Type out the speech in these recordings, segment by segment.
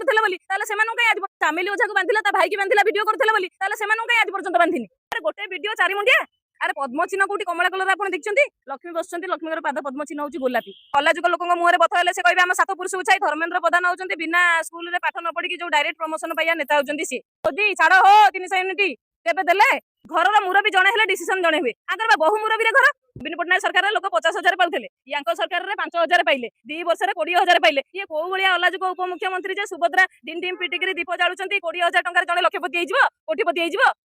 चामिली ओझा को बांधिला ता भाई की बांधिला वीडियो करथिला बोली ताले सेमानु कहीं आज पर्यंत बांधिनी अरे गोटे वीडियो चारि मुंडिया अरे पद्मचिन्ह कोठी कमला कलर आपण देखछंती लक्ष्मी बसछंती लक्ष्मीकर पाद पद्मचिन्ह होची गोलापी कॉलेज लोकଙ୍କ मुहरे बथ हेले से कहबे हम सात पुरुष उछाई धर्मेंद्र प्रधान होचंती बिना स्कूल रे पाठ न पढ़ी की जो डायरेक्ट प्रमोशन पाइया नेता होचंती से मोदी छाड़ हो 300 यूनिट केबे देले घर मुरबी जणे हेले डिसीजन जणे हुए आगर बहु मुरबी रे घर नवीन पटनायक सरकार लोक 50,000 पाउले या सरकार 5,000 पाइले 2 वर्ष 20,000 पाइले ये कौ भाया अलाजुक उपमुख्यमंत्री जे सुभद्रा डिम डिम पिटिकी दीप जालुंट 20,000 टकर जड़े लक्षपति कोटिपति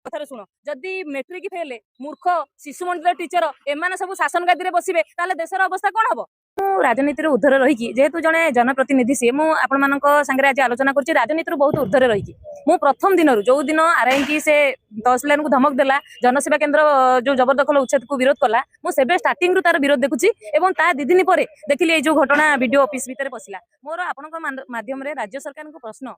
कथार शुण जदि मेट्रिक फेल मूर्ख शिशु मंडल टीचर एम सब शासन गादी बसवे देशर अवस्था कौन हम राजनीति ऊर्धर रही जेहेतु जड़े जनप्रतिनिधि सी मुझे आज आलोचना कर राजनीति बहुत ऊर्धर रही मु प्रथम दिन जो दिन आरआई की से तहसीलदार को धमक देला जनसेवा केन्द्र जो जबरदखल उच्छेद को विरोध कला मुझे स्टार्टिंग रू तार विरोध देखुची एवं ता दी दिन पर देखिली ये जो घटना वीडियो ऑफिस भितर पशिला मोर आपण माध्यम राज्य सरकार को प्रश्न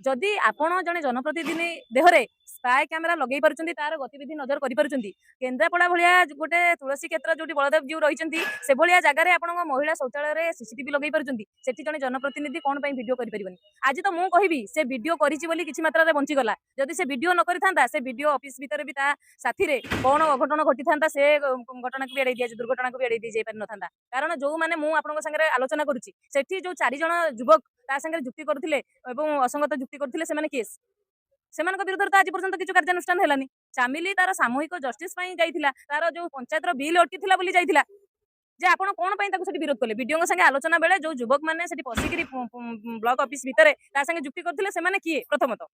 जदि आपण जड़े जनप्रतिनिधि देहरे स्पाई कैमेरा लगे पार्टी तार गतिविधि नजर करें केन्द्रापड़ा भाया गोटे तुलसी क्षेत्र जो बलदेव जीव रही से भाया जगह आप महिला शौचालय सीसीटीवी लगे पार्टी से जड़े जनप्रतिनिधि कौन वीडियो करें आज तो मुझे कहबी से वीडियो किसी मात्रा बंचीगला जदि से वीडियो न करता से वीडियो ऑफिस भितर भी साथी कौन अघटन घटी था से घटना को भी एड़े दिया दुर्घटना को भी एड़े दी पारि न कारण जो मैंने मुझे आलोचना करुँची जो 4 जण युवक संगे जुक्ति करते असंगत जुक्ति करते केस सेमान विरुद्ध आज पर्यंत किसी कार्यानुष्ठान है चामिली तार सामूहिक जस्टिस जाइथिला तार जो पंचायत बिल अटकी बोली जाइथिला जे आपण कौन पाई विरोध कले वीडियो संगे आलोचना बेले जो युवक मैंने पशिकी ब्लॉक ऑफिस भितर संगे जुक्ति करते से किए प्रथमत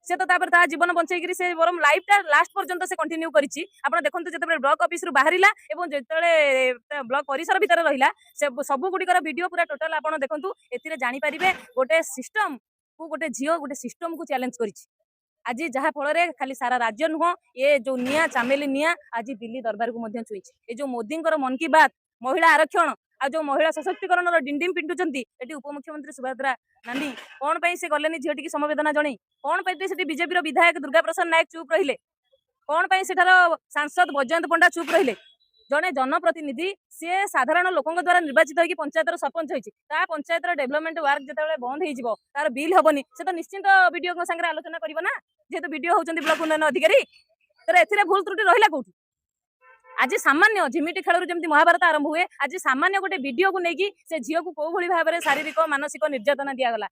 से तो तापर जीवन बंचेगी से बरम लाइफ टा लास्ट पर्यंत से कंटिन्यू करिछि आपण देखंतु जते ब्लॉक ऑफिस रु बाहरिला एवं जते ब्लॉक परिसर भितर रहिला से सब गुडिकर वीडियो पूरा टोटल आपण देखंतु एथिरे जानि परिबे गोटे सिस्टम को गोटे झियो गोटे सिस्टम को चैलेंज करिछि आज जहाँ फल खाली सारा राज्य नुह ये जो निया चामेली निया आज दिल्ली दरबार को छुई ये जो मोदी मन की बात महिला आरक्षण आ जो महिला सशक्तिकरण डिंडिम पिंटुंट ये उपमुख्यमंत्री सुभद्रा नानी कौन पाई से गले झीटी की समवेदना जन कौन पाई बीजेपी विधायक दुर्गा प्रसाद नायक चुप रहिले कौन पाई सेठार सांसद बजयंत पंडा चुप रहिले जड़े जनप्रतिनिधि सी साधारण लोकों द्वारा निर्वाचित होगी पंचायत सरपंच होती पंचायत डेभलपमेंट वर्क जिते बंद हो तार बिल हेनी से तो निश्चिंत वीडियो संगे आलोचना करना जेहेतु वीडियो होती ब्लॉक उन्नयन अधिकारी तर ए भूल त्रुटि रहा कौटी आज सामान्य झिमिटी खेल जमी महाभारत आरंभ हुए आज सामान्य गोटे वीडियो को लेकिन से झील को कौ भाव में शारीरिक मानसिक निर्यातना दिगला